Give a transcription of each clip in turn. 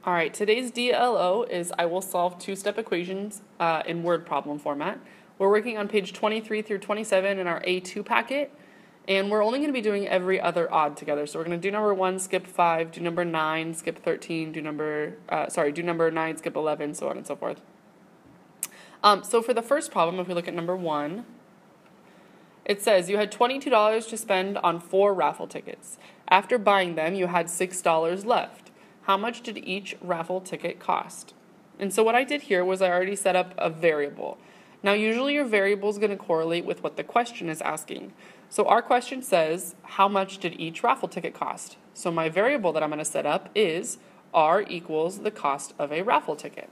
All right, today's DLO is I will solve two-step equations in word problem format. We're working on page 23 through 27 in our A2 packet, and we're only going to be doing every other odd together. So we're going to do number 1, skip 5, do number 9, skip 13, do number 9, skip 11, so on and so forth. So for the first problem, if we look at number 1, it says you had $22 to spend on 4 raffle tickets. After buying them, you had $6 left. How much did each raffle ticket cost? And so what I did here was I already set up a variable. Now usually your variable is going to correlate with what the question is asking. So our question says, how much did each raffle ticket cost? So my variable that I'm going to set up is R equals the cost of a raffle ticket.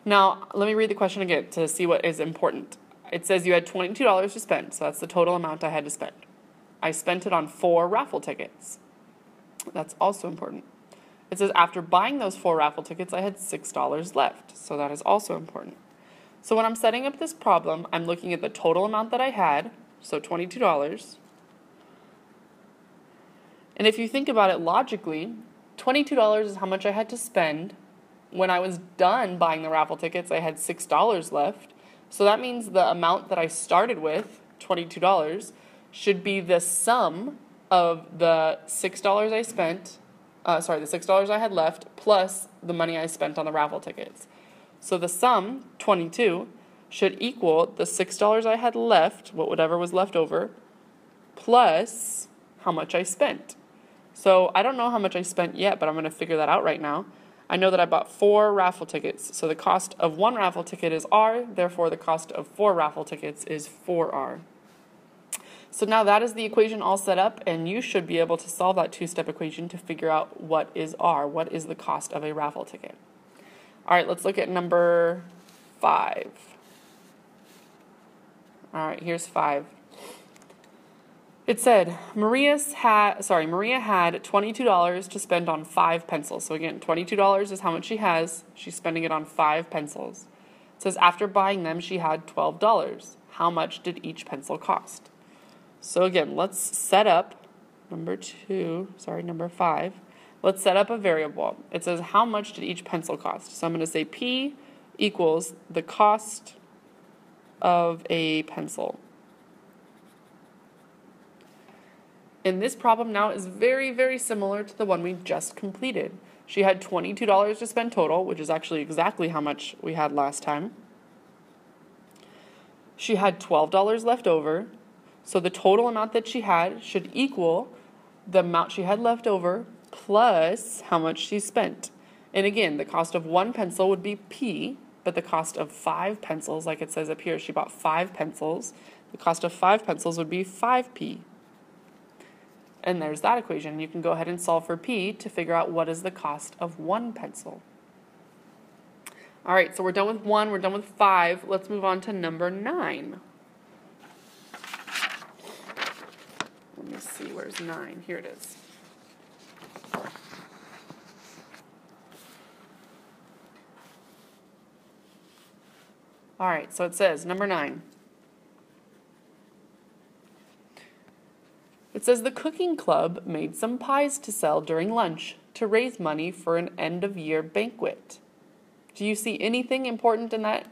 Now let me read the question again to see what is important. It says you had $22 to spend, so that's the total amount I had to spend. I spent it on 4 raffle tickets. That's also important. It says after buying those 4 raffle tickets, I had $6 left, so that is also important. So when I'm setting up this problem, I'm looking at the total amount that I had, so $22. And if you think about it logically, $22 is how much I had to spend. When I was done buying the raffle tickets, I had $6 left. So that means the amount that I started with, $22, should be the sum of the $6 I spent, the $6 I had left, plus the money I spent on the raffle tickets. So the sum, 22, should equal the $6 I had left, whatever was left over, plus how much I spent. So I don't know how much I spent yet, but I'm going to figure that out right now. I know that I bought 4 raffle tickets, so the cost of 1 raffle ticket is R, therefore the cost of 4 raffle tickets is 4R. So now that is the equation all set up, and you should be able to solve that two-step equation to figure out what is R, what is the cost of a raffle ticket. All right, let's look at number 5. All right, here's 5. It said Maria had $22 to spend on 5 pencils. So again, $22 is how much she has. She's spending it on 5 pencils. It says after buying them, she had $12. How much did each pencil cost? So again, let's set up number 5. Let's set up a variable. It says how much did each pencil cost? So I'm going to say P equals the cost of a pencil. And this problem now is very, very similar to the one we just completed. She had $22 to spend total, which is actually exactly how much we had last time. She had $12 left over, so the total amount that she had should equal the amount she had left over plus how much she spent. And again, the cost of 1 pencil would be P, but the cost of 5 pencils, like it says up here, she bought 5 pencils. The cost of 5 pencils would be 5P. And there's that equation. You can go ahead and solve for P to figure out what is the cost of 1 pencil. All right, so we're done with 1, we're done with 5. Let's move on to number 9. Let me see, where's 9? Here it is. All right, so it says, number 9. It says the cooking club made some pies to sell during lunch to raise money for an end-of-year banquet. Do you see anything important in that?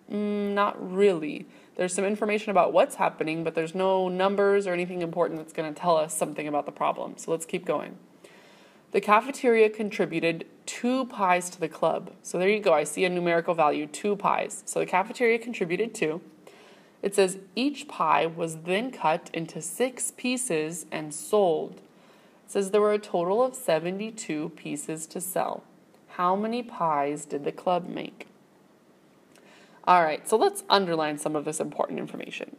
Not really. There's some information about what's happening, but there's no numbers or anything important that's going to tell us something about the problem. So let's keep going. The cafeteria contributed 2 pies to the club. So there you go. I see a numerical value, 2 pies. So the cafeteria contributed 2. It says each pie was then cut into 6 pieces and sold. It says there were a total of 72 pieces to sell. How many pies did the club make? All right, so let's underline some of this important information.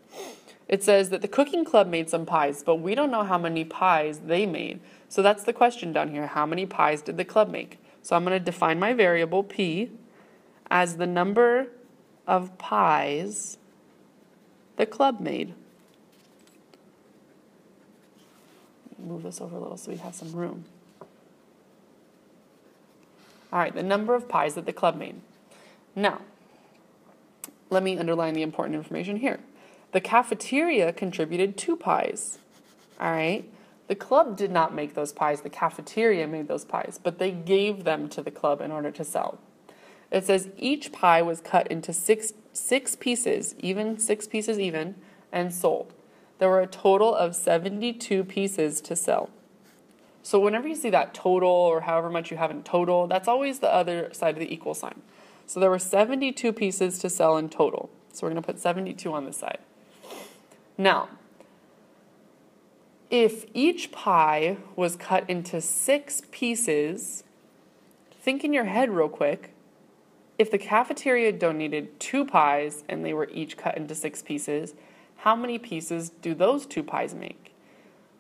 It says that the cooking club made some pies, but we don't know how many pies they made. So that's the question down here. How many pies did the club make? So I'm going to define my variable P as the number of pies the club made. Move this over a little so we have some room. All right, the number of pies that the club made. Now, let me underline the important information here. The cafeteria contributed 2 pies. All right, The club did not make those pies, the cafeteria made those pies, but they gave them to the club in order to sell. It says each pie was cut into six pieces, and sold. There were a total of 72 pieces to sell. So whenever you see that total or however much you have in total, that's always the other side of the equal sign. So there were 72 pieces to sell in total. So we're going to put 72 on this side. Now, if each pie was cut into 6 pieces, think in your head real quick. If the cafeteria donated 2 pies and they were each cut into 6 pieces, how many pieces do those 2 pies make?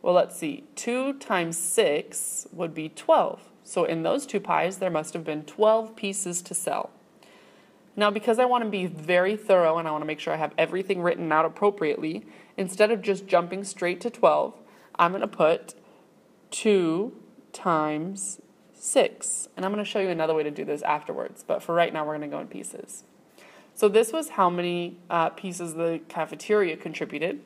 Well, let's see. 2 times 6 would be 12. So in those 2 pies, there must have been 12 pieces to sell. Now, because I want to be very thorough and I want to make sure I have everything written out appropriately, instead of just jumping straight to 12, I'm going to put 2 times 6. And I'm going to show you another way to do this afterwards. But for right now, we're going to go in pieces. So this was how many pieces the cafeteria contributed.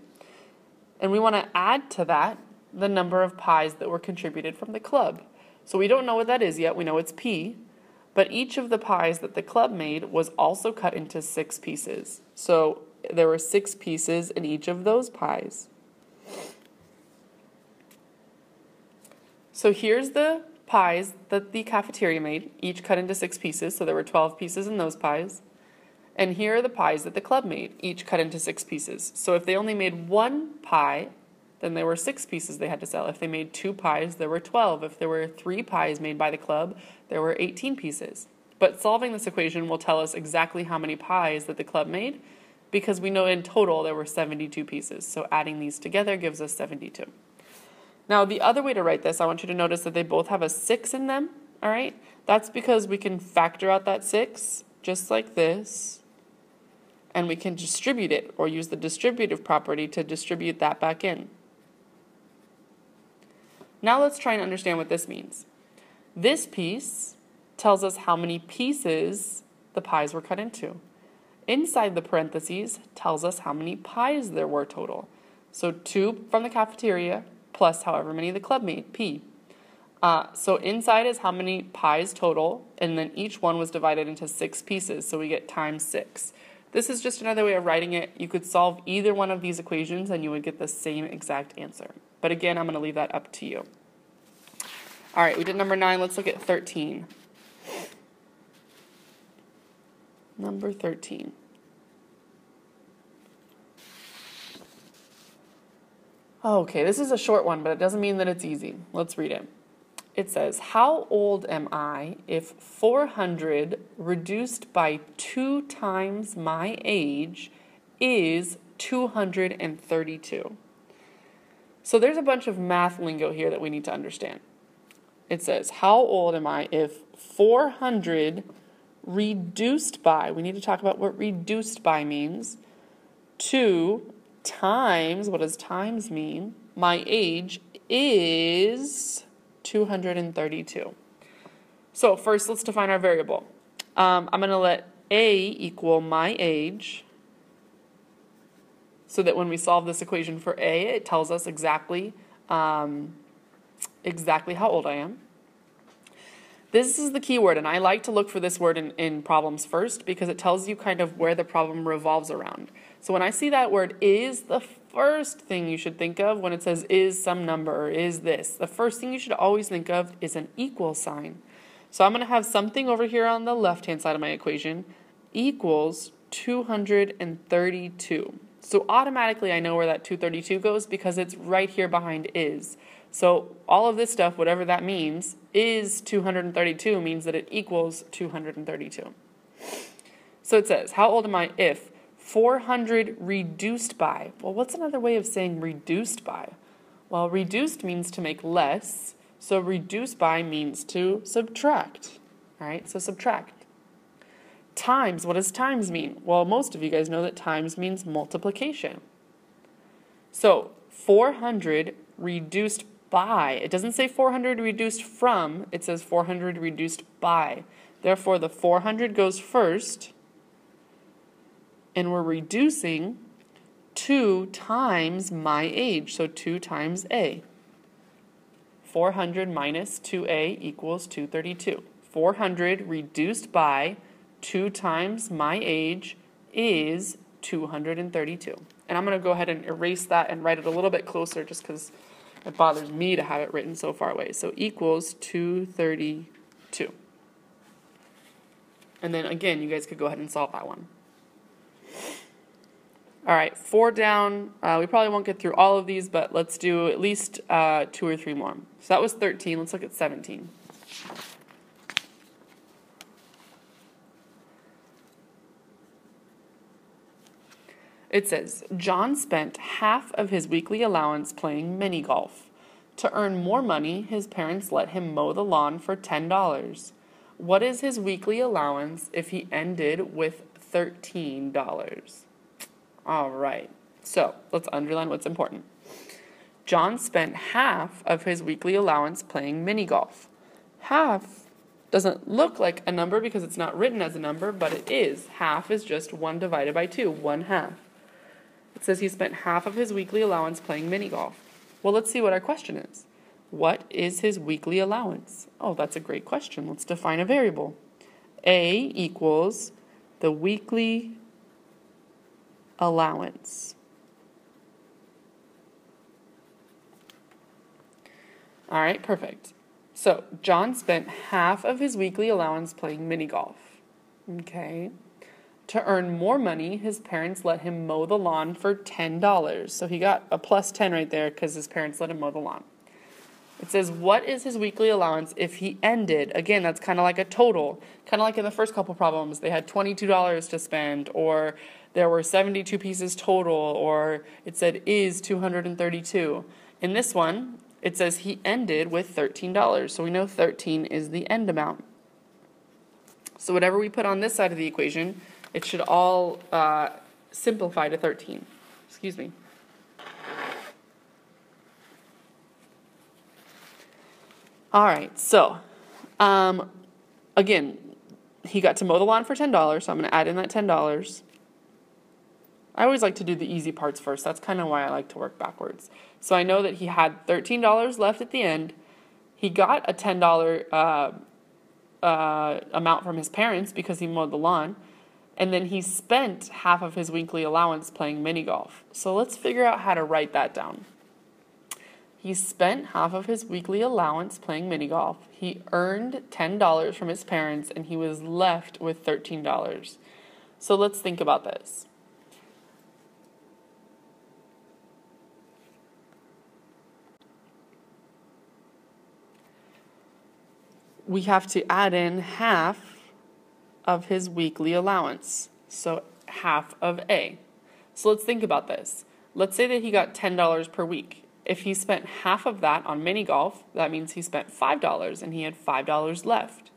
And we want to add to that the number of pies that were contributed from the club. So we don't know what that is yet. We know it's P. But each of the pies that the club made was also cut into 6 pieces. So there were 6 pieces in each of those pies. So here's the pies that the cafeteria made, each cut into 6 pieces. So there were 12 pieces in those pies. And here are the pies that the club made, each cut into 6 pieces. So if they only made 1 pie, then there were 6 pieces they had to sell. If they made 2 pies, there were 12. If there were 3 pies made by the club, there were 18 pieces. But solving this equation will tell us exactly how many pies that the club made, because we know in total there were 72 pieces. So adding these together gives us 72. Now, the other way to write this, I want you to notice that they both have a 6 in them, all right? That's because we can factor out that 6, just like this, and we can distribute it, or use the distributive property to distribute that back in. Now let's try and understand what this means. This piece tells us how many pieces the pies were cut into. Inside the parentheses tells us how many pies there were total. So 2 from the cafeteria plus however many the club made, P. So inside is how many pies total, and then each one was divided into 6 pieces, so we get times 6. This is just another way of writing it. You could solve either one of these equations and you would get the same exact answer. But again, I'm going to leave that up to you. All right, we did number 9. Let's look at 13. Number 13. Okay, this is a short one, but it doesn't mean that it's easy. Let's read it. It says, how old am I if 400 reduced by 2 times my age is 232? So there's a bunch of math lingo here that we need to understand. It says, how old am I if 400 reduced by, we need to talk about what reduced by means, 2 times, what does times mean? My age is 232. So first, let's define our variable. I'm going to let A equal my age, so that when we solve this equation for A, it tells us exactly how old I am. This is the key word, and I like to look for this word in problems first because it tells you kind of where the problem revolves around. So when I see that word is, the first thing you should think of when it says is some number or is this, the first thing you should always think of is an equal sign. So I'm going to have something over here on the left-hand side of my equation equals 232. So automatically I know where that 232 goes because it's right here behind is. So all of this stuff, whatever that means, is 232 means that it equals 232. So it says, how old am I if 400 reduced by? Well, what's another way of saying reduced by? Well, reduced means to make less, so reduced by means to subtract. All right, so subtract. Times, what does times mean? Well, most of you guys know that times means multiplication. So 400 reduced by, it doesn't say 400 reduced from, it says 400 reduced by. Therefore, the 400 goes first, and we're reducing 2 times my age, so 2 times A. 400 minus 2a equals 232. 400 reduced by 2 times my age is 232. And I'm going to go ahead and erase that and write it a little bit closer just because it bothers me to have it written so far away. So equals 232. And then again, you guys could go ahead and solve that one. All right, 4 down. We probably won't get through all of these, but let's do at least 2 or 3 more. So that was 13. Let's look at 17. It says, John spent half of his weekly allowance playing mini golf. To earn more money, his parents let him mow the lawn for $10. What is his weekly allowance if he ended with $13? All right, so let's underline what's important. John spent half of his weekly allowance playing mini golf. Half doesn't look like a number because it's not written as a number, but it is. Half is just 1 divided by 2, 1/2. It says he spent half of his weekly allowance playing mini golf. Well, let's see what our question is. What is his weekly allowance? Oh, that's a great question. Let's define a variable. A equals the weekly allowance. All right, perfect. So John spent half of his weekly allowance playing mini golf. Okay. To earn more money, his parents let him mow the lawn for $10. So he got a plus 10 right there because his parents let him mow the lawn. It says, what is his weekly allowance if he ended? Again, that's kind of like a total. Kind of like in the first couple problems, they had $22 to spend, or there were 72 pieces total, or it said is 232. In this one, it says he ended with $13. So we know 13 is the end amount. So whatever we put on this side of the equation, it should all simplify to 13. Excuse me. All right, so again, he got to mow the lawn for $10, so I'm going to add in that $10. I always like to do the easy parts first. That's kind of why I like to work backwards. So I know that he had $13 left at the end. He got a $10 amount from his parents because he mowed the lawn. And then he spent half of his weekly allowance playing mini golf. So let's figure out how to write that down. He spent half of his weekly allowance playing mini golf. He earned $10 from his parents, and he was left with $13. So let's think about this. We have to add in half of his weekly allowance. So half of A. So let's think about this. Let's say that he got $10 per week. If he spent half of that on mini golf, that means he spent $5 and he had $5 left.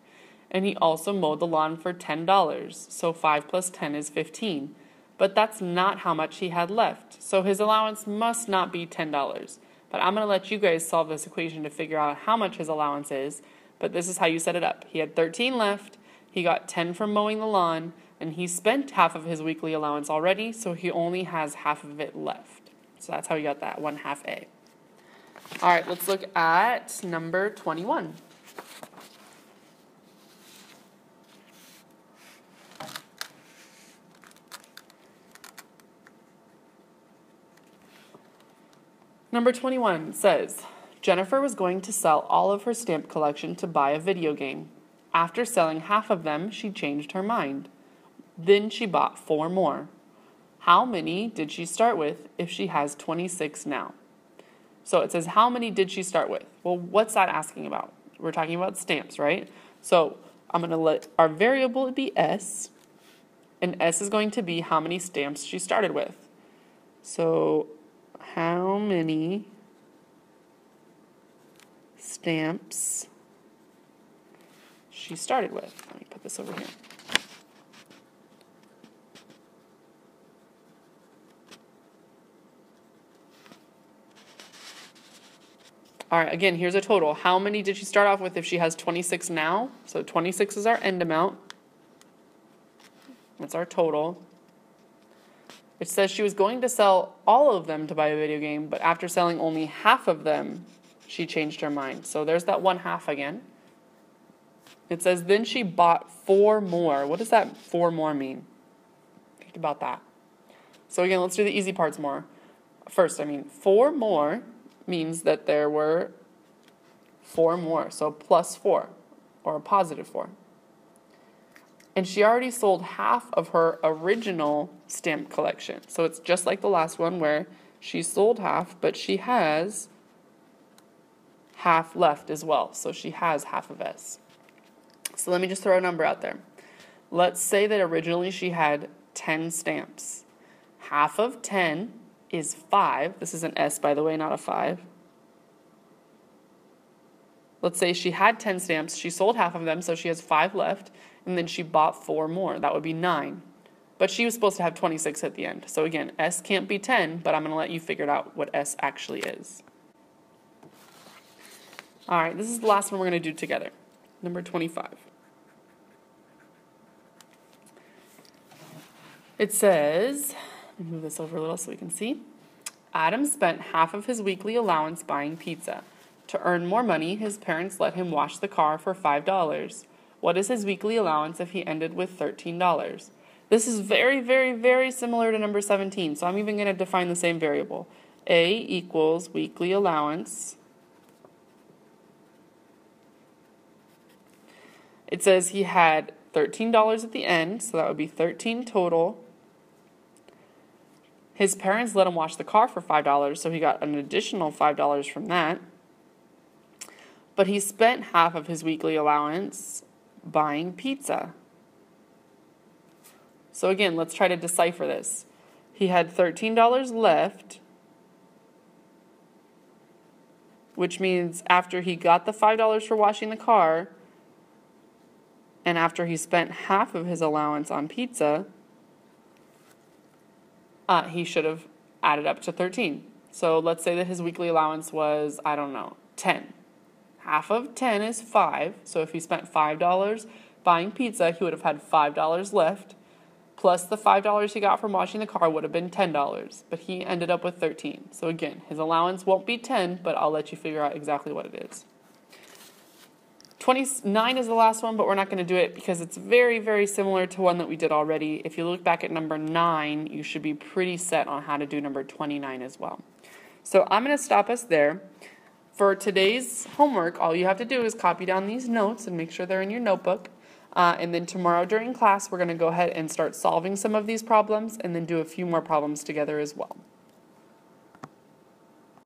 And he also mowed the lawn for $10. So 5 plus 10 is 15. But that's not how much he had left. So his allowance must not be $10. But I'm going to let you guys solve this equation to figure out how much his allowance is. But this is how you set it up. He had 13 left. He got 10 from mowing the lawn, and he spent half of his weekly allowance already, so he only has half of it left. So that's how you got that 1/2 A. All right, let's look at number 21. Number 21 says, Jennifer was going to sell all of her stamp collection to buy a video game. After selling half of them, she changed her mind. Then she bought 4 more. How many did she start with if she has 26 now? So it says, how many did she start with? Well, what's that asking about? We're talking about stamps, right? So I'm going to let our variable be S, and S is going to be how many stamps she started with. So how many stamps she started with. Let me put this over here. All right, again, here's a total. How many did she start off with if she has 26 now? So 26 is our end amount. That's our total. It says she was going to sell all of them to buy a video game, but after selling only half of them, she changed her mind. So there's that 1/2 again. It says, then she bought 4 more. What does that 4 more mean? Think about that. So again, let's do the easy parts more. First, 4 more means that there were 4 more. So plus 4, or a positive 4. And she already sold half of her original stamp collection. So it's just like the last one where she sold half, but she has half left as well. So she has half of S. So let me just throw a number out there. Let's say that originally she had 10 stamps. Half of 10 is 5. This is an S, by the way, not a 5. Let's say she had 10 stamps. She sold half of them, so she has 5 left. And then she bought 4 more. That would be 9. But she was supposed to have 26 at the end. So again, S can't be 10, but I'm going to let you figure out what S actually is. All right, this is the last one we're going to do together. Number 25. It says, let me move this over a little so we can see. Adam spent half of his weekly allowance buying pizza. To earn more money, his parents let him wash the car for $5. What is his weekly allowance if he ended with $13? This is very, very, very similar to number 17, so I'm even going to define the same variable. A equals weekly allowance. It says he had $13 at the end, so that would be 13 total. His parents let him wash the car for $5, so he got an additional $5 from that. But he spent half of his weekly allowance buying pizza. So again, let's try to decipher this. He had $13 left, which means after he got the $5 for washing the car, and after he spent half of his allowance on pizza, he should have added up to 13. So let's say that his weekly allowance was, 10. Half of 10 is 5. So if he spent $5 buying pizza, he would have had $5 left. Plus the $5 he got from washing the car would have been $10. But he ended up with 13. So again, his allowance won't be 10, but I'll let you figure out exactly what it is. 29 is the last one, but we're not going to do it because it's very, very similar to one that we did already. If you look back at number 9, you should be pretty set on how to do number 29 as well. So I'm going to stop us there. For today's homework, all you have to do is copy down these notes and make sure they're in your notebook. And then tomorrow during class, we're going to go ahead and start solving some of these problems and then do a few more problems together as well.